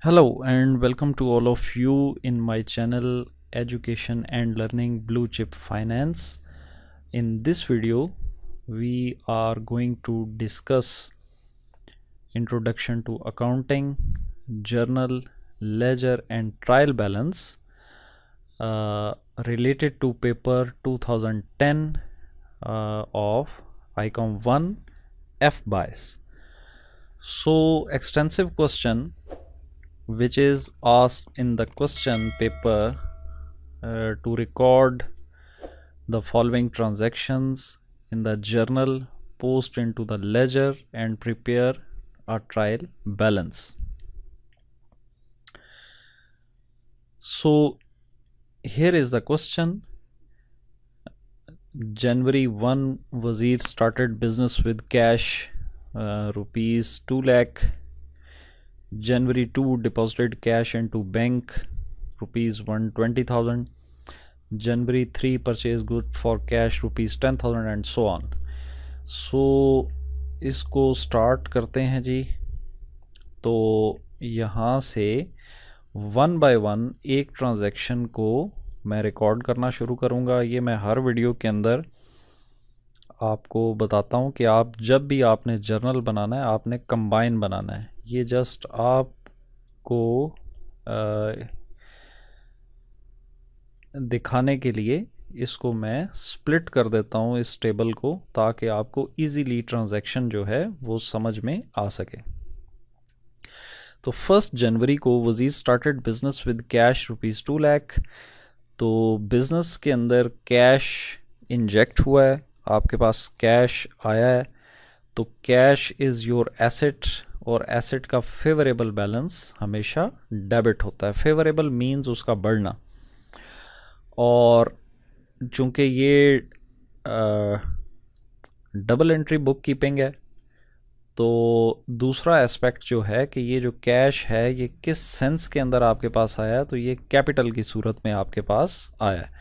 Hello and welcome to all of you in my channel Education and Learning Blue Chip Finance. In this video, we are going to discuss Introduction to Accounting, Journal, Ledger and Trial Balance related to paper 2010 of ICOM 1 FBIS. So extensive question which is asked in the question paper to record the following transactions in the journal, post into the ledger and prepare a trial balance. So here is the question. January 1, Wazir started business with cash rupees 2 lakh. January 2 deposited cash into bank rupees 120,000. January 3 purchased good for cash rupees 10,000 and so on. So इसको start करते हैं जी। तो यहाँ से one by one एक transaction को मैं record करना शुरू करूँगा। ये मैं हर वीडियो के अंदर आपको बताता हूँ कि आप जब भी आपने जर्नल बनाना है आपने कंबाइन बनाना है। ये जस्ट आपको दिखाने के लिए इसको मैं स्प्लिट कर देता हूँ इस टेबल को, ताकि आपको इजीली ट्रांजैक्शन जो है वो समझ में आ सके। तो 1 जनवरी को वजीर started business with cash rupees 2 lakh. तो बिजनेस के अंदर कैश इंजेक्ट हुआ है, आपके पास कैश आया है। तो कैश इज़ योर एसेट और एसेट का फेवरेबल बैलेंस हमेशा डेबिट होता है। फेवरेबल मींस उसका बढ़ना। और चूँकि ये डबल एंट्री बुक कीपिंग है, तो दूसरा एस्पेक्ट जो है कि ये जो कैश है ये किस सेंस के अंदर आपके पास आया है, तो ये कैपिटल की सूरत में आपके पास आया है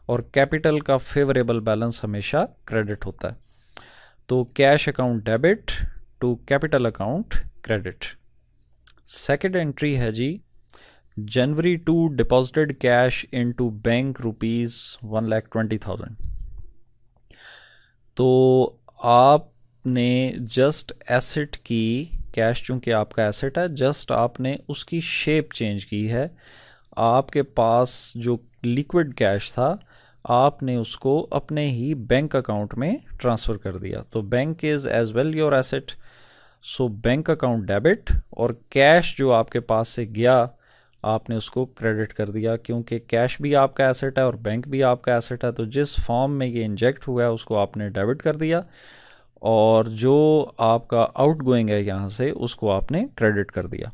और कैपिटल का फेवरेबल बैलेंस हमेशा क्रेडिट होता है। तो cash account debit to capital account credit. Second entry है जी, January 2 deposited cash into bank rupees 1,20,000। तो आपने जस्ट एसेट की, कैश चूँकि आपका एसेट है, जस्ट आपने उसकी शेप चेंज की है। आपके पास जो लिक्विड कैश था आपने उसको अपने ही बैंक अकाउंट में ट्रांसफ़र कर दिया। तो bank is as well your asset. So bank account debit और कैश जो आपके पास से गया आपने उसको क्रेडिट कर दिया, क्योंकि कैश भी आपका एसेट है और बैंक भी आपका एसेट है। तो जिस फॉर्म में ये इंजेक्ट हुआ है उसको आपने डेबिट कर दिया और जो आपका आउट गोइंग है यहाँ से उसको आपने क्रेडिट कर दिया।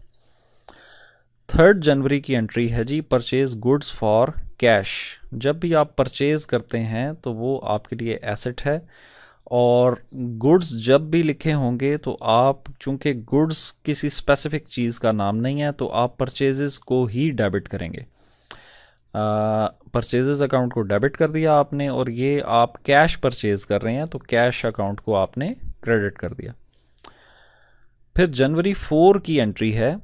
3 जनवरी की एंट्री है जी, परचेज गुड्स फॉर कैश। जब भी आप परचेज करते हैं तो वो आपके लिए एसेट है और गुड्स जब भी लिखे होंगे तो आप, चूंकि गुड्स किसी स्पेसिफिक चीज़ का नाम नहीं है, तो आप परचेजेस को ही डेबिट करेंगे। परचेजेस अकाउंट को डेबिट कर दिया आपने और ये आप कैश परचेज कर रहे हैं तो कैश अकाउंट को आपने क्रेडिट कर दिया। फिर जनवरी 4 की एंट्री है,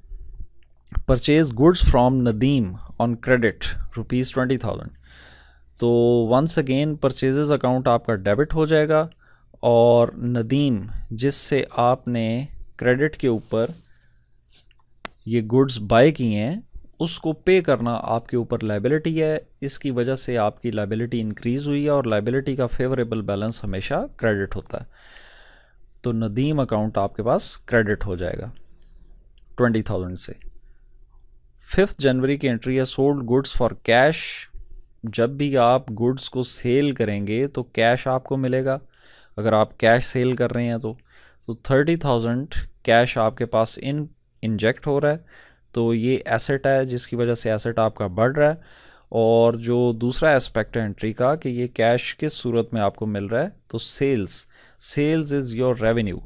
purchase goods from Nadeem on credit rupees 20,000। तो वंस अगेन परचेजेस अकाउंट आपका डेबिट हो जाएगा और नदीम जिससे आपने क्रेडिट के ऊपर ये गुड्स बाय किए हैं उसको पे करना आपके ऊपर लायबिलिटी है। इसकी वजह से आपकी लायबिलिटी इंक्रीज़ हुई है और लायबिलिटी का फेवरेबल बैलेंस हमेशा क्रेडिट होता है। तो नदीम अकाउंट आपके पास क्रेडिट हो जाएगा 20,000 से। 5 जनवरी की एंट्री है, सोल्ड गुड्स फॉर कैश। जब भी आप गुड्स को सेल करेंगे तो कैश आपको मिलेगा, अगर आप कैश सेल कर रहे हैं तो 30,000 कैश आपके पास इंजेक्ट हो रहा है। तो ये एसेट है जिसकी वजह से एसेट आपका बढ़ रहा है। और जो दूसरा एस्पेक्ट है एंट्री का कि ये कैश किस सूरत में आपको मिल रहा है, तो सेल्स इज़ योर रेवेन्यू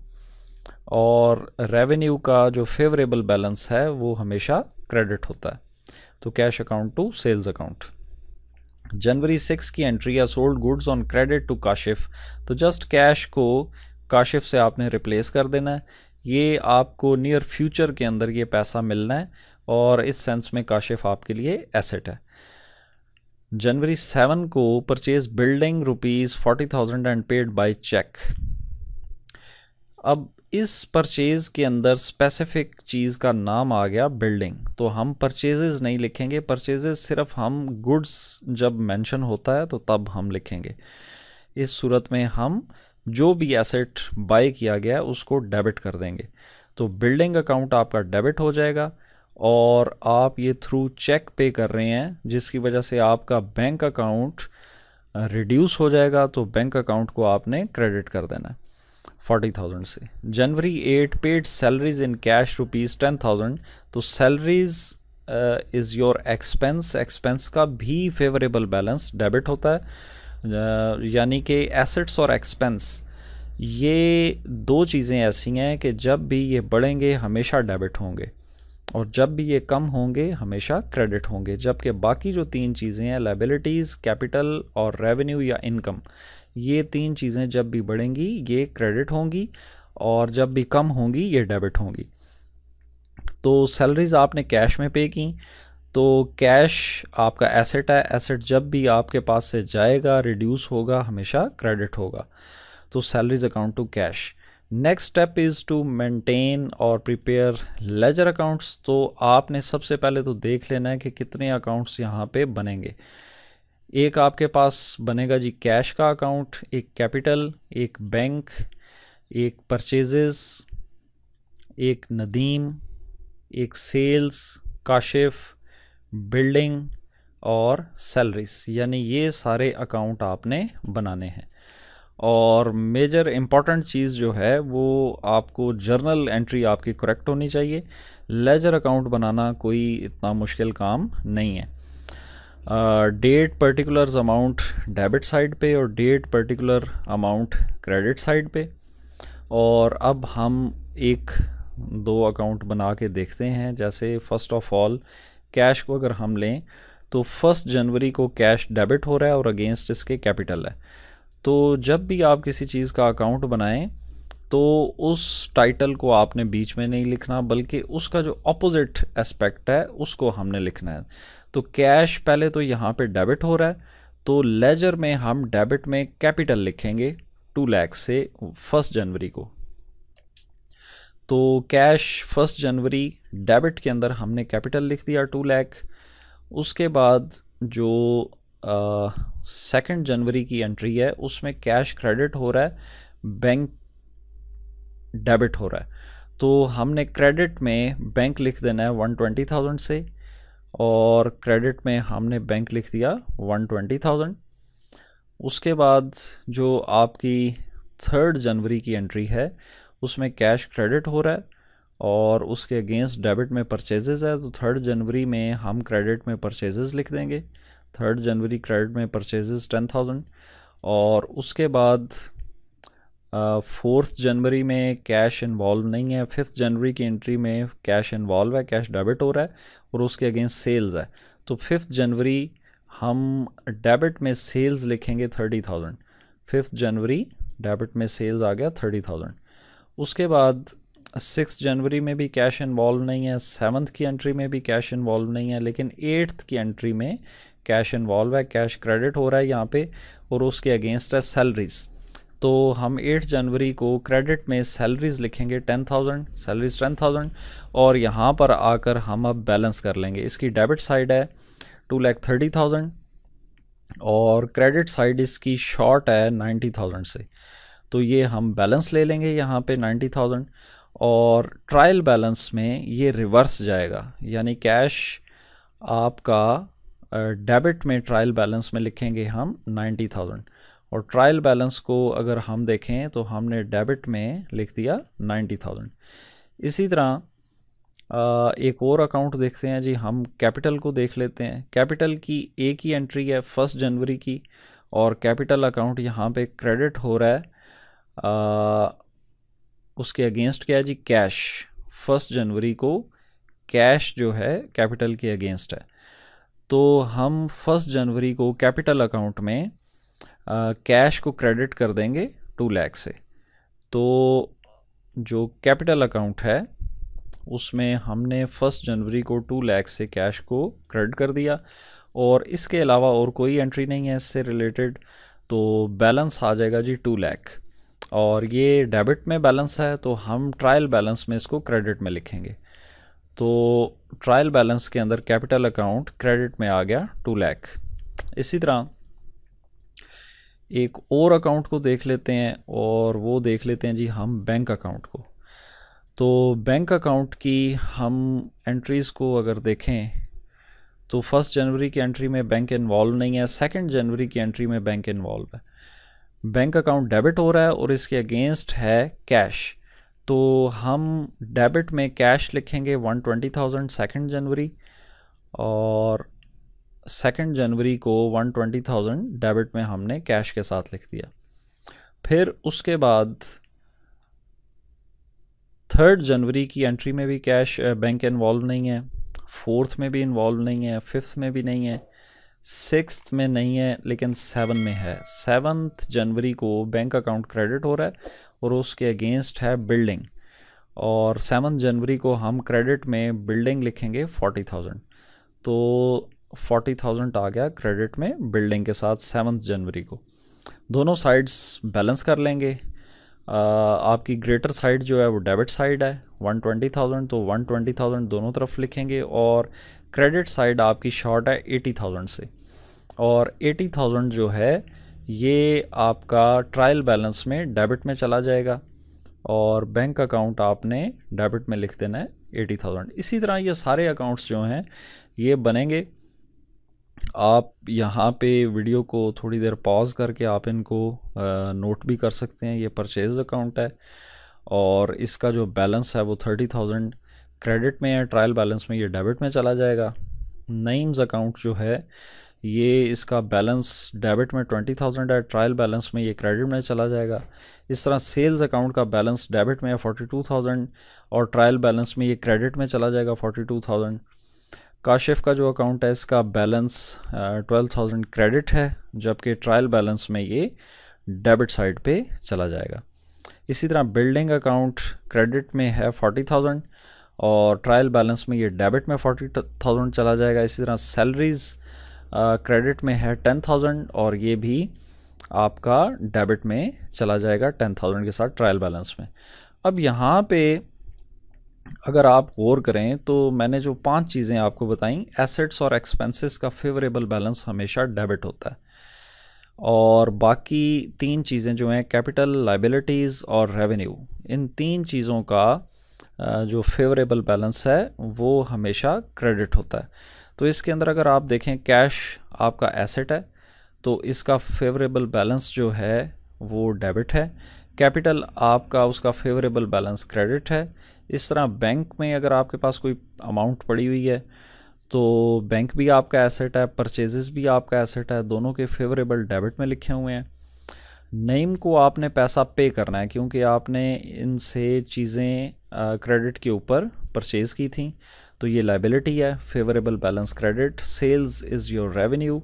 और रेवेन्यू का जो फेवरेबल बैलेंस है वो हमेशा क्रेडिट होता है। तो cash account to sales account. जनवरी 6 की एंट्री है, sold goods on credit to Kashif. तो जस्ट कैश को काशिफ से आपने रिप्लेस कर देना है। ये आपको नियर फ्यूचर के अंदर ये पैसा मिलना है और इस सेंस में काशिफ आपके लिए एसेट है। जनवरी 7 को purchase building ₹40,000 and paid by cheque. अब इस परचेज के अंदर स्पेसिफिक चीज़ का नाम आ गया बिल्डिंग, तो हम परचेजेस नहीं लिखेंगे। परचेजेस सिर्फ हम गुड्स जब मेंशन होता है तो तब हम लिखेंगे। इस सूरत में हम जो भी एसेट बाय किया गया उसको डेबिट कर देंगे। तो बिल्डिंग अकाउंट आपका डेबिट हो जाएगा और आप ये थ्रू चेक पे कर रहे हैं, जिसकी वजह से आपका बैंक अकाउंट रिड्यूस हो जाएगा। तो बैंक अकाउंट को आपने क्रेडिट कर देना है 40,000 से। जनवरी 8 पेड सैलरीज इन कैश ₹10,000। तो salaries is your expense, expense का भी फेवरेबल बैलेंस डेबिट होता है। यानी कि एसेट्स और एक्सपेंस ये दो चीज़ें ऐसी हैं कि जब भी ये बढ़ेंगे हमेशा डेबिट होंगे और जब भी ये कम होंगे हमेशा क्रेडिट होंगे। जबकि बाकी जो तीन चीज़ें हैं, लायबिलिटीज़, कैपिटल और रेवेन्यू या इनकम, ये तीन चीज़ें जब भी बढ़ेंगी ये क्रेडिट होंगी और जब भी कम होंगी ये डेबिट होंगी। तो सैलरीज आपने कैश में पे की, तो कैश आपका एसेट है। एसेट जब भी आपके पास से जाएगा रिड्यूस होगा, हमेशा क्रेडिट होगा। तो salaries account to cash. Next step is to maintain और प्रिपेयर लेजर अकाउंट्स। तो आपने सबसे पहले तो देख लेना है कि कितने अकाउंट्स यहाँ पे बनेंगे। एक आपके पास बनेगा जी कैश का अकाउंट, एक कैपिटल, एक बैंक, एक परचेजेस, एक नदीम, एक सेल्स, काशिफ, बिल्डिंग और सैलरीज। यानी ये सारे अकाउंट आपने बनाने हैं। और मेजर इम्पॉर्टेंट चीज़ जो है वो आपको जर्नल एंट्री आपकी करेक्ट होनी चाहिए। लेजर अकाउंट बनाना कोई इतना मुश्किल काम नहीं है। Date particular amount debit side पे और date particular amount credit side पे। और अब हम एक दो अकाउंट बना के देखते हैं। जैसे फर्स्ट ऑफ ऑल कैश को अगर हम लें तो 1 जनवरी को कैश डेबिट हो रहा है और अगेंस्ट इसके कैपिटल है। तो जब भी आप किसी चीज़ का अकाउंट बनाएं तो उस टाइटल को आपने बीच में नहीं लिखना, बल्कि उसका जो अपोजिट एस्पेक्ट है उसको हमने लिखना है। तो कैश पहले तो यहाँ पे डेबिट हो रहा है, तो लेजर में हम डेबिट में कैपिटल लिखेंगे 2 लाख से 1 जनवरी को। तो कैश 1 जनवरी डेबिट के अंदर हमने कैपिटल लिख दिया 2 लाख। उसके बाद जो 2 जनवरी की एंट्री है उसमें कैश क्रेडिट हो रहा है, बैंक डेबिट हो रहा है। तो हमने क्रेडिट में बैंक लिख देना है 120,000 से और क्रेडिट में हमने बैंक लिख दिया 120,000। उसके बाद जो आपकी 3 जनवरी की एंट्री है उसमें कैश क्रेडिट हो रहा है और उसके अगेंस्ट डेबिट में परचेजेस है। तो 3 जनवरी में हम क्रेडिट में परचेजेस लिख देंगे। 3 जनवरी क्रेडिट में परचेजेस 10,000। और उसके बाद 4 जनवरी में कैश इन्वॉल्व नहीं है। 5 जनवरी की एंट्री में कैश इन्वॉल्व है, कैश डेबिट हो रहा है और उसके अगेंस्ट सेल्स है। तो 5 जनवरी हम डेबिट में सेल्स लिखेंगे 30,000। 5 जनवरी डेबिट में सेल्स आ गया 30,000। उसके बाद 6 जनवरी में भी कैश इन्वॉल्व नहीं है, 7th की एंट्री में भी कैश इन्वॉल्व नहीं है, लेकिन 8th की एंट्री में कैश इन्वॉल्व है, कैश क्रेडिट हो रहा है यहाँ पे और उसके अगेंस्ट है सैलरीज। तो हम 8 जनवरी को क्रेडिट में सैलरीज लिखेंगे 10,000, सैलरीज 10,000 और यहाँ पर आकर हम अब बैलेंस कर लेंगे। इसकी डेबिट साइड है 2,30,000 और क्रेडिट साइड इसकी शॉर्ट है 90,000 से। तो ये हम बैलेंस ले लेंगे यहाँ पे 90,000 और ट्रायल बैलेंस में ये रिवर्स जाएगा, यानी कैश आपका डेबिट में ट्रायल बैलेंस में लिखेंगे हम 90,000 और ट्रायल बैलेंस को अगर हम देखें तो हमने डेबिट में लिख दिया 90,000। इसी तरह एक और अकाउंट देखते हैं जी, हम कैपिटल को देख लेते हैं। कैपिटल की एक ही एंट्री है 1 जनवरी की और कैपिटल अकाउंट यहाँ पे क्रेडिट हो रहा है। उसके अगेंस्ट क्या है जी, कैश। 1 जनवरी को कैश जो है कैपिटल के अगेंस्ट है। तो हम 1 जनवरी को कैपिटल अकाउंट में कैश को क्रेडिट कर देंगे 2 लाख से। तो जो कैपिटल अकाउंट है उसमें हमने 1 जनवरी को 2 लाख से कैश को क्रेडिट कर दिया और इसके अलावा और कोई एंट्री नहीं है इससे रिलेटेड, तो बैलेंस आ जाएगा जी 2 लाख। और ये डेबिट में बैलेंस है तो हम ट्रायल बैलेंस में इसको क्रेडिट में लिखेंगे। तो ट्रायल बैलेंस के अंदर कैपिटल अकाउंट क्रेडिट में आ गया 2 लाख। इसी तरह एक और अकाउंट को देख लेते हैं और वो देख लेते हैं जी हम बैंक अकाउंट को। तो बैंक अकाउंट की हम एंट्रीज़ को अगर देखें तो 1 जनवरी की एंट्री में बैंक इन्वॉल्व नहीं है, 2 जनवरी की एंट्री में बैंक इन्वॉल्व है। बैंक अकाउंट डेबिट हो रहा है और इसके अगेंस्ट है कैश, तो हम डेबिट में कैश लिखेंगे 120,000 2 जनवरी, और 2 जनवरी को 120,000 डेबिट में हमने कैश के साथ लिख दिया। फिर उसके बाद 3 जनवरी की एंट्री में भी कैश बैंक इन्वॉल्व नहीं है, 4th में भी इन्वॉल्व नहीं है, 5th में भी नहीं है, 6th में नहीं है, लेकिन 7 में है। 7 जनवरी को बैंक अकाउंट क्रेडिट हो रहा है और उसके अगेंस्ट है बिल्डिंग, और 7 जनवरी को हम क्रेडिट में बिल्डिंग लिखेंगे 40,000, तो 40,000 आ गया क्रेडिट में बिल्डिंग के साथ 7 जनवरी को। दोनों साइड्स बैलेंस कर लेंगे। आपकी ग्रेटर साइड जो है वो डेबिट साइड है 120,000, तो 120,000 दोनों तरफ लिखेंगे, और क्रेडिट साइड आपकी शॉर्ट है 80,000 से, और 80,000 जो है ये आपका ट्रायल बैलेंस में डेबिट में चला जाएगा और बैंक अकाउंट आपने डेबिट में लिख देना है 80,000। इसी तरह ये सारे अकाउंट्स जो हैं ये बनेंगे। आप यहाँ पे वीडियो को थोड़ी देर पॉज करके आप इनको नोट भी कर सकते हैं। ये परचेज अकाउंट है और इसका जो बैलेंस है वो 30,000 क्रेडिट में है, ट्रायल बैलेंस में ये डेबिट में चला जाएगा। नेम्स अकाउंट जो है ये इसका बैलेंस डेबिट में 20,000 है, ट्रायल बैलेंस में ये क्रेडिट में चला जाएगा। इस तरह सेल्स अकाउंट का बैलेंस डेबिट में है 42,000 और ट्रायल बैलेंस में ये क्रेडिट में चला जाएगा 42,000। काशिफ का जो अकाउंट है इसका बैलेंस 12,000 क्रेडिट है, जबकि ट्रायल बैलेंस में ये डेबिट साइड पे चला जाएगा। इसी तरह बिल्डिंग अकाउंट क्रेडिट में है 40,000 और ट्रायल बैलेंस में ये डेबिट में 40,000 चला जाएगा। इसी तरह सैलरीज़ क्रेडिट में है 10,000 और ये भी आपका डेबिट में चला जाएगा 10,000 के साथ ट्रायल बैलेंस में। अब यहाँ पे अगर आप गौर करें तो मैंने जो 5 चीज़ें आपको बताई, एसेट्स और एक्सपेंसेस का फेवरेबल बैलेंस हमेशा डेबिट होता है, और बाकी 3 चीज़ें जो हैं कैपिटल, लायबिलिटीज़ और रेवेन्यू, इन 3 चीज़ों का जो फेवरेबल बैलेंस है वो हमेशा क्रेडिट होता है। तो इसके अंदर अगर आप देखें कैश आपका एसेट है तो इसका फेवरेबल बैलेंस जो है वो डेबिट है, कैपिटल आपका उसका फेवरेबल बैलेंस क्रेडिट है। इस तरह बैंक में अगर आपके पास कोई अमाउंट पड़ी हुई है तो बैंक भी आपका एसेट है, परचेजेस भी आपका एसेट है, दोनों के फेवरेबल डेबिट में लिखे हुए हैं। नेम को आपने पैसा पे करना है क्योंकि आपने इनसे चीज़ें क्रेडिट के ऊपर परचेज़ की थी, तो ये लायबिलिटी है, favourable balance credit. Sales is your revenue,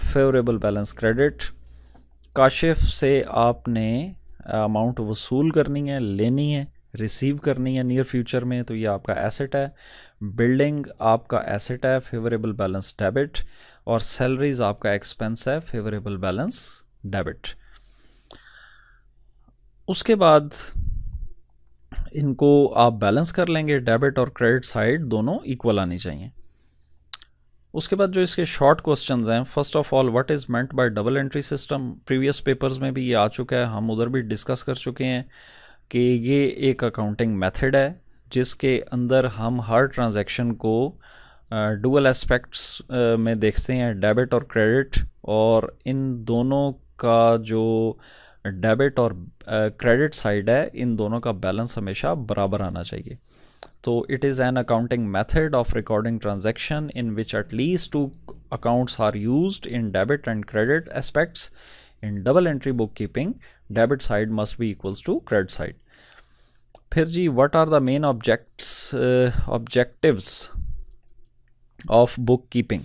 favourable balance credit. Kashif से आपने अमाउंट वसूल करनी है, लेनी है, रिसीव करनी है नियर फ्यूचर में, तो ये आपका एसेट है। बिल्डिंग आपका एसेट है, फेवरेबल बैलेंस डेबिट, और सैलरीज आपका एक्सपेंस है, फेवरेबल बैलेंस डेबिट। उसके बाद इनको आप बैलेंस कर लेंगे, डेबिट और क्रेडिट साइड दोनों इक्वल आनी चाहिए। उसके बाद जो इसके शॉर्ट क्वेश्चंस हैं, first of all what is meant by double entry system. Previous papers में भी ये आ चुका है, हम उधर भी डिस्कस कर चुके हैं कि ये एक अकाउंटिंग मेथड है जिसके अंदर हम हर ट्रांजैक्शन को डुअल एस्पेक्ट्स में देखते हैं, डेबिट और क्रेडिट, और इन दोनों का जो डेबिट और क्रेडिट साइड है इन दोनों का बैलेंस हमेशा बराबर आना चाहिए। तो it is an accounting method of recording transaction in which at least 2 accounts are used in debit and credit aspects. In double entry book keeping debit side must be equals to credit side. फिर G what are the main objectives of book keeping.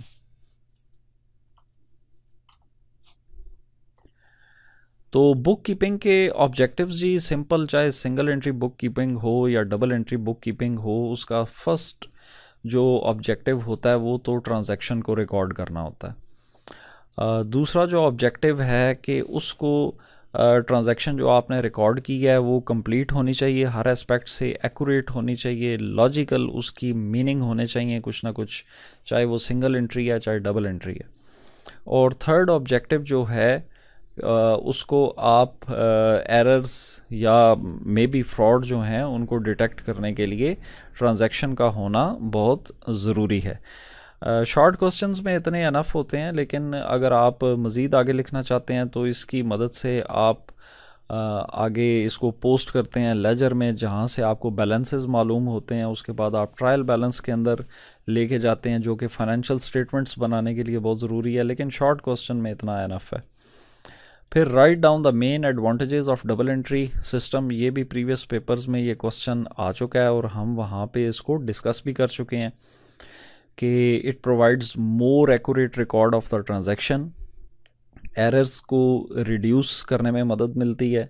तो book keeping के objectives जी simple, चाहे single entry book keeping हो या double entry book keeping हो, उसका first जो ऑब्जेक्टिव होता है वो तो ट्रांजैक्शन को रिकॉर्ड करना होता है। दूसरा जो ऑब्जेक्टिव है कि उसको ट्रांजैक्शन जो आपने रिकॉर्ड की है वो कंप्लीट होनी चाहिए, हर एस्पेक्ट से एक्यूरेट होनी चाहिए, लॉजिकल उसकी मीनिंग होने चाहिए कुछ ना कुछ, चाहे वो सिंगल एंट्री है चाहे डबल एंट्री है। और थर्ड ऑब्जेक्टिव जो है उसको आप एरर्स या मे बी फ्रॉड जो हैं उनको डिटेक्ट करने के लिए ट्रांजैक्शन का होना बहुत ज़रूरी है। शॉर्ट क्वेश्चंस में इतने अनफ होते हैं, लेकिन अगर आप मज़ीद आगे लिखना चाहते हैं तो इसकी मदद से आप आगे इसको पोस्ट करते हैं लेजर में, जहाँ से आपको बैलेंसेस मालूम होते हैं। उसके बाद आप ट्रायल बैलेंस के अंदर लेके जाते हैं, जो कि फाइनेंशियल स्टेटमेंट्स बनाने के लिए बहुत ज़रूरी है, लेकिन शॉर्ट क्वेश्चन में इतना अनफ है। फिर write down the main advantages of double entry system, ये भी प्रीवियस पेपर्स में ये क्वेश्चन आ चुका है और हम वहाँ पे इसको डिस्कस भी कर चुके हैं कि it provides more accurate record of the transaction, errors को रिड्यूस करने में मदद मिलती है,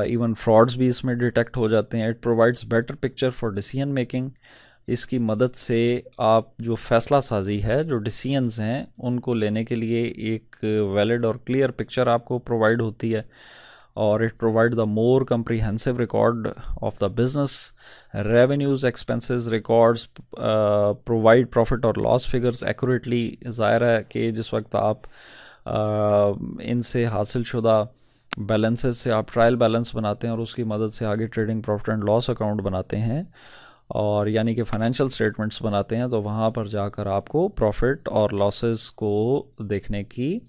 इवन फ्रॉड्स भी इसमें डिटेक्ट हो जाते हैं। It provides better picture for decision making, इसकी मदद से आप जो फैसला साजी है, जो डिसीजंस हैं, उनको लेने के लिए एक वैलिड और क्लियर पिक्चर आपको प्रोवाइड होती है। और it provide the more comprehensive record of the business, revenues expenses records, provide profit और लॉस फिगर्स एक्यूरेटली। ज़ाहिर है कि जिस वक्त आप इनसे हासिल शुदा बैलेंसेस से आप ट्रायल बैलेंस बनाते हैं और उसकी मदद से आगे trading profit and loss account बनाते हैं, और यानी कि फाइनेंशियल स्टेटमेंट्स बनाते हैं, तो वहाँ पर जाकर आपको प्रॉफिट और लॉसेस को देखने की,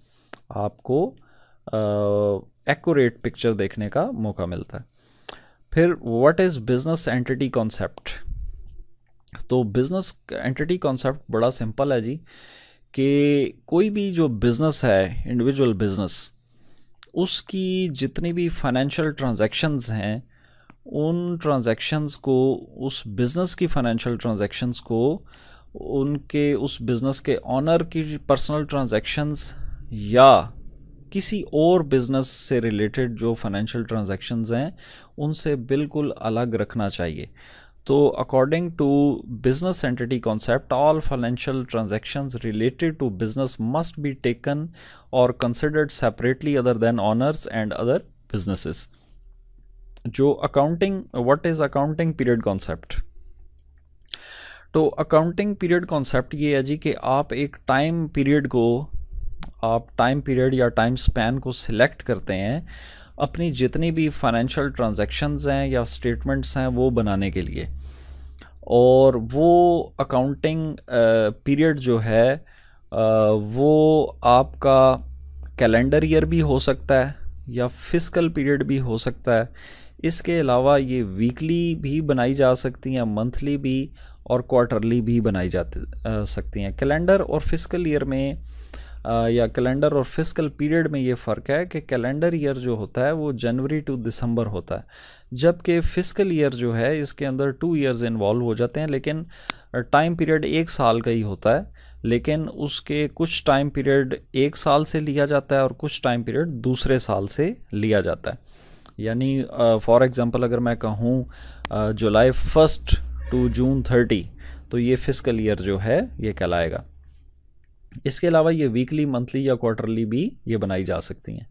आपको एक्यूरेट पिक्चर देखने का मौका मिलता है। फिर what is business entity concept? तो बिजनेस एंटिटी कॉन्सेप्ट बड़ा सिंपल है जी, कि कोई भी जो बिज़नेस है, इंडिविजुअल बिज़नेस, उसकी जितनी भी फाइनेंशियल ट्रांजैक्शंस हैं, उन ट्रांजैक्शंस को, उस बिज़नेस की फाइनेंशियल ट्रांजैक्शंस को, उनके उस बिज़नेस के ऑनर की पर्सनल ट्रांजैक्शंस या किसी और बिज़नेस से रिलेटेड जो फाइनेंशियल ट्रांजैक्शंस हैं उनसे बिल्कुल अलग रखना चाहिए। तो according to business entity concept, all financial transactions related to business must be taken और considered separately other than owners and other businesses. जो accounting, what is accounting period concept? तो अकाउंटिंग पीरियड कॉन्सेप्ट ये है जी कि आप एक time period को, आप टाइम पीरियड या टाइम स्पैन को सिलेक्ट करते हैं अपनी जितनी भी फाइनेंशियल ट्रांजैक्शंस हैं या स्टेटमेंट्स हैं वो बनाने के लिए। और वो अकाउंटिंग पीरियड जो है वो आपका कैलेंडर ईयर भी हो सकता है या फिस्कल पीरियड भी हो सकता है। इसके अलावा ये वीकली भी बनाई जा सकती हैं, मंथली भी और क्वार्टरली भी बनाई जा सकती हैं। कैलेंडर और फिस्कल ईयर में या कैलेंडर और फिस्कल पीरियड में ये फ़र्क है कि कैलेंडर ईयर जो होता है वो जनवरी टू दिसंबर होता है, जबकि फिस्कल ईयर जो है इसके अंदर 2 ईयर्स इन्वॉल्व हो जाते हैं, लेकिन टाइम पीरियड 1 साल का ही होता है, लेकिन उसके कुछ टाइम पीरियड 1 साल से लिया जाता है और कुछ टाइम पीरियड दूसरे साल से लिया जाता है। यानी फॉर एग्ज़ाम्पल अगर मैं कहूँ जुलाई 1 टू जून 30, तो ये फिस्कल ईयर जो है ये कहलाएगा। इसके अलावा ये वीकली, मंथली या क्वार्टरली भी ये बनाई जा सकती हैं।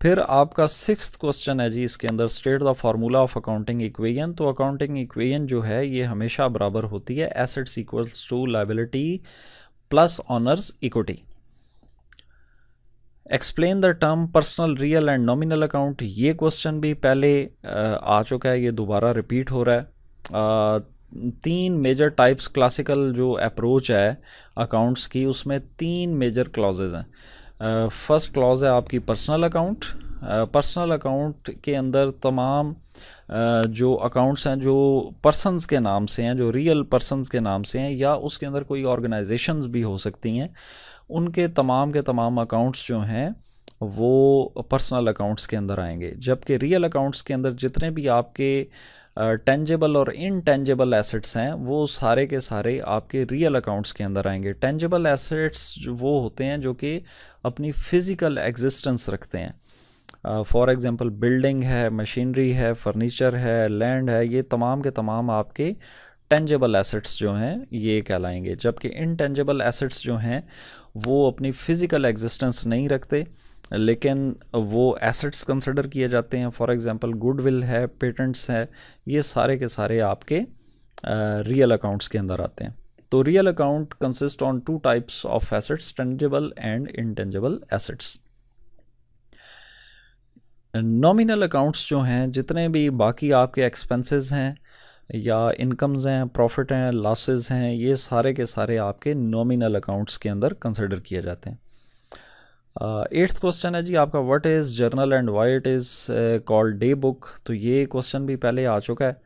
फिर आपका 6th क्वेश्चन है जी, इसके अंदर state the formula of accounting equation. तो अकाउंटिंग इक्वेशन जो है ये हमेशा बराबर होती है assets equals to liability plus owners equity. Explain the term personal, real and nominal account. ये क्वेश्चन भी पहले आ चुका है, ये दोबारा रिपीट हो रहा है। 3 मेजर टाइप्स, क्लासिकल जो अप्रोच है अकाउंट्स की, उसमें 3 मेजर क्लॉजेज हैं। फर्स्ट क्लॉज है आपकी पर्सनल अकाउंट। पर्सनल अकाउंट के अंदर तमाम जो अकाउंट्स हैं जो पर्सनस के नाम से हैं, जो रियल पर्सनस के नाम से हैं, या उसके अंदर कोई ऑर्गेनाइजेशंस भी हो सकती हैं, उनके तमाम के तमाम अकाउंट्स जो हैं वो पर्सनल अकाउंट्स के अंदर आएंगे। जबकि रियल अकाउंट्स के अंदर जितने भी आपके टेंजेबल और इनटेंजेबल एसेट्स हैं वो सारे के सारे आपके रियल अकाउंट्स के अंदर आएंगे। टेंजेबल एसेट्स जो वो होते हैं जो कि अपनी फ़िज़िकल एग्जिस्टेंस रखते हैं, फॉर एग्जांपल बिल्डिंग है, मशीनरी है, फर्नीचर है, लैंड है, ये तमाम के तमाम आपके टेंजेबल एसेट्स जो हैं ये कहलाएंगे। जबकि इनटेंजेबल एसेट्स जो हैं वो अपनी फ़िज़िकल एग्जिस्टेंस नहीं रखते, लेकिन वो एसेट्स कंसिडर किए जाते हैं। फॉर एग्जांपल गुडविल है, पेटेंट्स है, ये सारे के सारे आपके रियल अकाउंट्स के अंदर आते हैं। तो real account consist on two types of assets, tangible and intangible assets. Nominal accounts जो हैं, जितने भी बाकी आपके एक्सपेंसेस हैं या इनकम्स हैं, प्रॉफिट हैं, लॉसेस हैं, ये सारे के सारे आपके नॉमिनल अकाउंट्स के अंदर कंसिडर किए जाते हैं। 8th क्वेश्चन है जी आपका, what is journal and why it is called day book. तो ये क्वेश्चन भी पहले आ चुका है,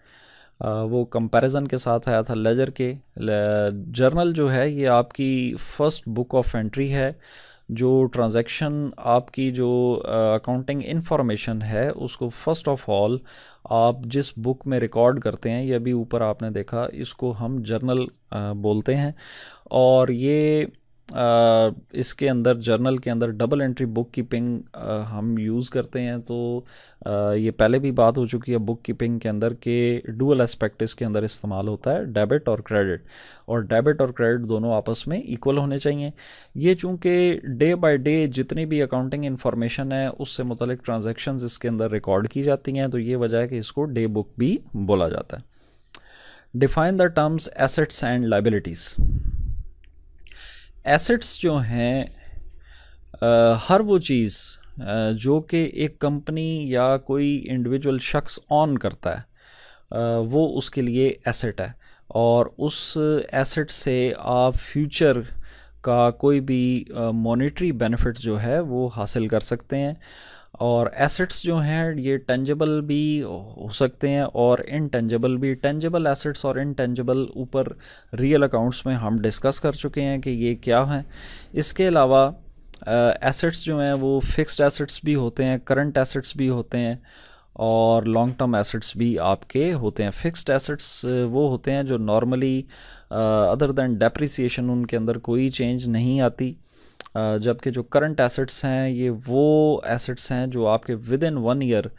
वो कंपैरिजन के साथ आया था लेजर के। जर्नल जो है ये आपकी फर्स्ट बुक ऑफ एंट्री है, जो ट्रांजैक्शन आपकी जो अकाउंटिंग इंफॉर्मेशन है उसको फर्स्ट ऑफ ऑल आप जिस बुक में रिकॉर्ड करते हैं, ये अभी ऊपर आपने देखा, इसको हम जर्नल बोलते हैं। और ये इसके अंदर जर्नल के अंदर डबल एंट्री बुक कीपिंग हम यूज़ करते हैं। तो ये पहले भी बात हो चुकी है बुक कीपिंग के अंदर के डुअल एस्पेक्ट इसके अंदर इस्तेमाल होता है, डेबिट और क्रेडिट, और डेबिट और क्रेडिट दोनों आपस में इक्वल होने चाहिए। ये चूँकि डे बाय डे जितनी भी अकाउंटिंग इन्फॉर्मेशन है उससे मुतलिक ट्रांजैक्शंस इसके अंदर रिकॉर्ड की जाती हैं, तो ये वजह है कि इसको डे बुक भी बोला जाता है। Define the terms assets and liabilities. Assets जो हैं हर वो चीज़ जो कि एक कंपनी या कोई इंडिविजुअल शख्स ऑन करता है वो उसके लिए एसेट है, और उस एसेट से आप फ्यूचर का कोई भी मॉनेटरी बेनिफिट जो है वो हासिल कर सकते हैं। और एसेट्स जो हैं ये टेंजेबल भी हो सकते हैं और इनटेंजेबल भी। टेंजेबल एसेट्स और इनटेंजेबल ऊपर रियल अकाउंट्स में हम डिस्कस कर चुके हैं कि ये क्या हैं। इसके अलावा एसेट्स जो हैं वो फिक्स्ड एसेट्स भी होते हैं, करंट एसेट्स भी होते हैं, और लॉन्ग टर्म एसेट्स भी आपके होते हैं। फिक्स्ड एसेट्स वो होते हैं जो नॉर्मली अदर दैन डेप्रिसिएशन उनके अंदर कोई चेंज नहीं आती, जबकि जो करंट एसेट्स हैं ये वो एसेट्स हैं जो आपके विद इन 1 ईयर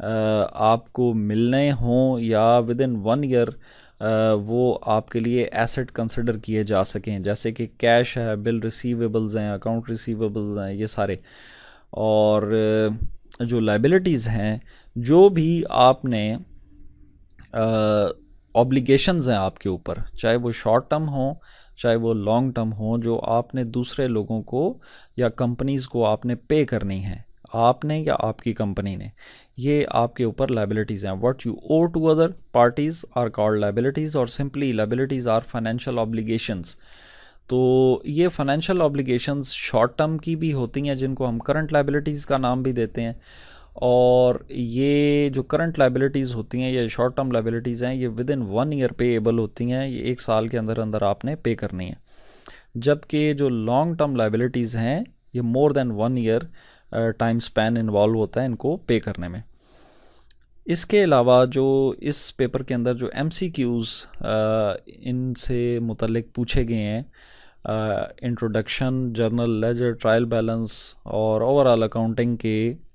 आपको मिलने हों या विद इन 1 ईयर वो आपके लिए एसेट कंसिडर किए जा सकें, जैसे कि कैश है, बिल रिसीवेबल्स हैं, अकाउंट रिसीवेबल्स हैं, ये सारे। और जो लायबिलिटीज़ हैं, जो भी आपने ऑब्लिगेशंस हैं आपके ऊपर, चाहे वो शॉर्ट टर्म हो चाहे वो लॉन्ग टर्म हो, जो आपने दूसरे लोगों को या कंपनीज़ को आपने पे करनी है, आपने या आपकी कंपनी ने, ये आपके ऊपर लायबिलिटीज़ हैं। What you owe to other parties are called liabilities, और simply liabilities are financial obligations. तो ये फाइनेंशियल ऑब्लिगेशंस शॉर्ट टर्म की भी होती हैं जिनको हम करंट लायबिलिटीज़ का नाम भी देते हैं, और ये जो करंट लायबिलिटीज़ होती हैं, ये शॉर्ट टर्म लायबिलिटीज़ हैं, ये विद इन 1 ईयर पेएबल होती हैं, ये 1 साल के अंदर अंदर आपने पे करनी है। जबकि जो लॉन्ग टर्म लायबिलिटीज़ हैं ये more than 1 year time span involve होता है इनको पे करने में। इसके अलावा जो इस पेपर के अंदर जो MCQs इनसे मुतल्लिक पूछे गए हैं, introduction, journal, ledger, trial balance और ओवरऑल अकाउंटिंग के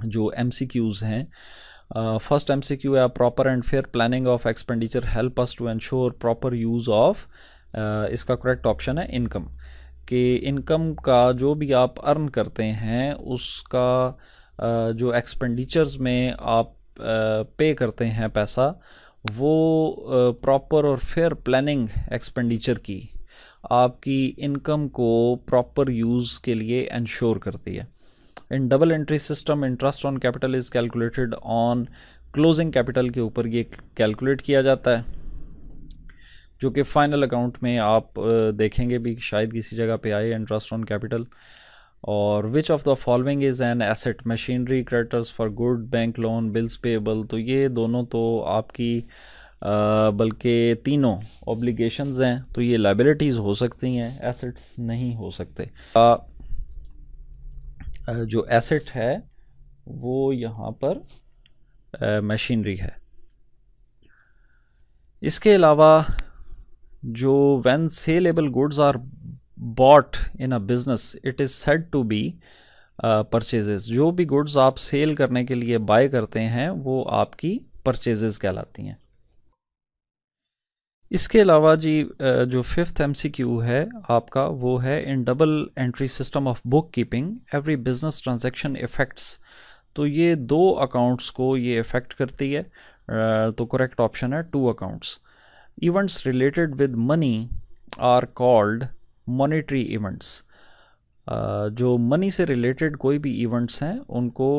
जो MCQs हैं। फर्स्ट MCQ है, proper and fair planning of expenditure help us to ensure proper use of, इसका करेक्ट ऑप्शन है इनकम, कि इनकम का जो भी आप अर्न करते हैं उसका जो एक्सपेंडिचर्स में आप पे करते हैं पैसा, वो प्रॉपर और फेयर प्लानिंग एक्सपेंडिचर की आपकी इनकम को प्रॉपर यूज़ के लिए इंश्योर करती है। इन double entry system interest on capital is calculated on closing capital के ऊपर ये कैलकुलेट किया जाता है, जो कि फाइनल अकाउंट में आप देखेंगे भी, शायद किसी जगह पे आए इंटरेस्ट ऑन कैपिटल। और which of the following is an asset, machinery, creditors for good, bank loan, bills payable. तो ये दोनों तो आपकी बल्कि तीनों ऑब्लिगेशंस हैं, तो ये लायबिलिटीज़ हो सकती हैं, एसेट्स नहीं हो सकते। जो एसेट है वो यहाँ पर मशीनरी है। इसके अलावा जो when saleable goods are bought in a business, it is said to be purchases, जो भी गुड्स आप सेल करने के लिए बाय करते हैं वो आपकी परचेजेस कहलाती हैं। इसके अलावा जी जो फिफ्थ एमसीक्यू है आपका वो है, इन double entry system of book keeping every business transaction effects. तो ये दो अकाउंट्स को ये इफेक्ट करती है, तो करेक्ट ऑप्शन है 2 accounts. Events related with money are called monetary events. जो मनी से रिलेटेड कोई भी इवेंट्स हैं उनको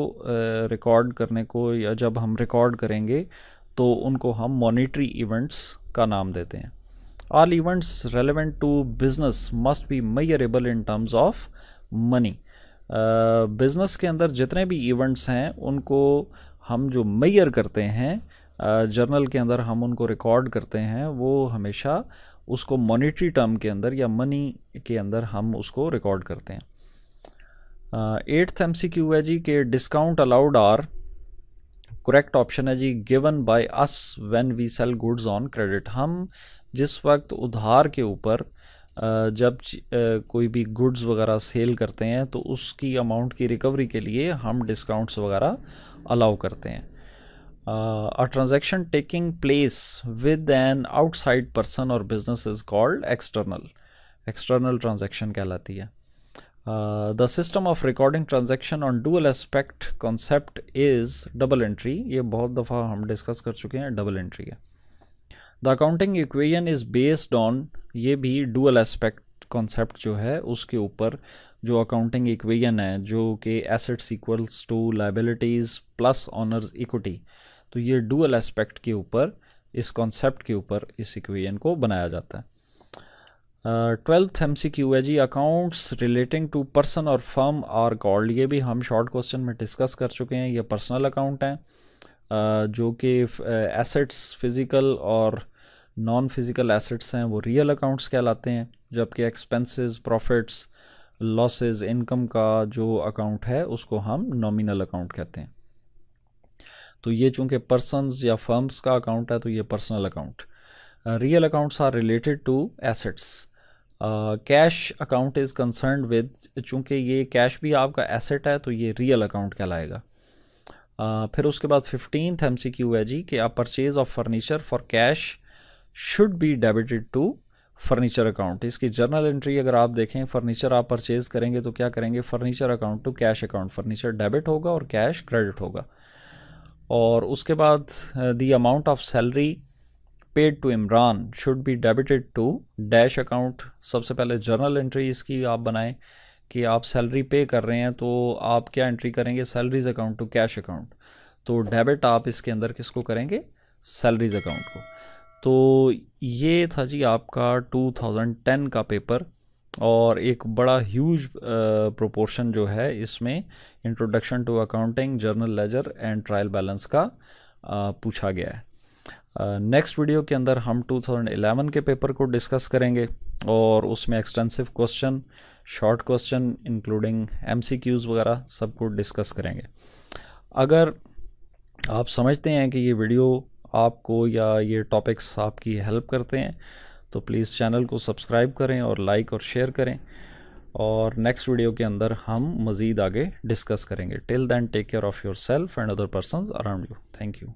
रिकॉर्ड करने को, या जब हम रिकॉर्ड करेंगे तो उनको हम मॉनेटरी इवेंट्स का नाम देते हैं। All events relevant to business must be measurable in terms of money. Business के अंदर जितने भी इवेंट्स हैं उनको हम जो मेजर करते हैं, जर्नल के अंदर हम उनको रिकॉर्ड करते हैं, वो हमेशा उसको मॉनेटरी टर्म के अंदर या मनी के अंदर हम उसको रिकॉर्ड करते हैं। 8th एमसीक्यू है जी कि discount allowed are, correct option है जी given by us when we sell goods on credit. हम जिस वक्त उधार के ऊपर जब कोई भी गुड्स वगैरह सेल करते हैं तो उसकी अमाउंट की रिकवरी के लिए हम डिस्काउंट्स वगैरह अलाउ करते हैं। A transaction taking place with an outside person or business is called external transaction कहलाती है। The system of recording transaction on dual aspect concept is double entry। ये बहुत दफ़ा हम डिस्कस कर चुके हैं, डबल एंट्री है। The accounting equation is based on, ये भी dual aspect concept जो है उसके ऊपर जो अकाउंटिंग इक्वेशन है, जो कि assets equals to liabilities plus owners equity, तो ये डुअल एस्पेक्ट के ऊपर, इस कॉन्सेप्ट के ऊपर इस इक्वेशन को बनाया जाता है। 12th एमसीक्यू है जी, अकाउंट्स रिलेटिंग टू पर्सन और फर्म आर कॉल्ड। ये भी हम शॉर्ट क्वेश्चन में डिस्कस कर चुके हैं। ये पर्सनल अकाउंट हैं जो कि एसेट्स फिज़िकल और नॉन फिज़िकल एसेट्स हैं वो रियल अकाउंट्स कहलाते हैं, जबकि एक्सपेंसेस, प्रॉफिट्स, लॉसेस, इनकम का जो अकाउंट है उसको हम नॉमिनल अकाउंट कहते हैं। तो ये चूंकि पर्सन्स या फर्म्स का अकाउंट है तो ये personal account. Real accounts are related to assets. Cash account is concerned with, चूंकि ये कैश भी आपका एसेट है तो ये रियल अकाउंट कहलाएगा। फिर उसके बाद 15th एमसीक्यू है जी कि a purchase of furniture for cash should be debited to furniture account. इसकी जर्नल एंट्री अगर आप देखें, फर्नीचर आप परचेज करेंगे तो क्या करेंगे, furniture account to cash account, furniture debit होगा और कैश क्रेडिट होगा। और उसके बाद the amount of salary paid to Imran should be debited to dash account. सबसे पहले जर्नल एंट्री इसकी आप बनाएं कि आप सैलरी पे कर रहे हैं तो आप क्या एंट्री करेंगे, salaries account to cash account. तो डेबिट आप इसके अंदर किसको करेंगे, सैलरीज अकाउंट को। तो ये था जी आपका 2010 का पेपर, और एक बड़ा ह्यूज प्रोपोर्शन जो है इसमें introduction to accounting, journal ledger and trial balance का पूछा गया है। नेक्स्ट वीडियो के अंदर हम 2011 के पेपर को डिस्कस करेंगे और उसमें extensive question, short question including MCQs वगैरह सब कुछ डिस्कस करेंगे। अगर आप समझते हैं कि ये वीडियो आपको या ये टॉपिक्स आपकी हेल्प करते हैं तो प्लीज़ चैनल को सब्सक्राइब करें और लाइक और शेयर करें, और नेक्स्ट वीडियो के अंदर हम मज़ीद आगे डिस्कस करेंगे। Till then take care of yourself and other persons around you. Thank you.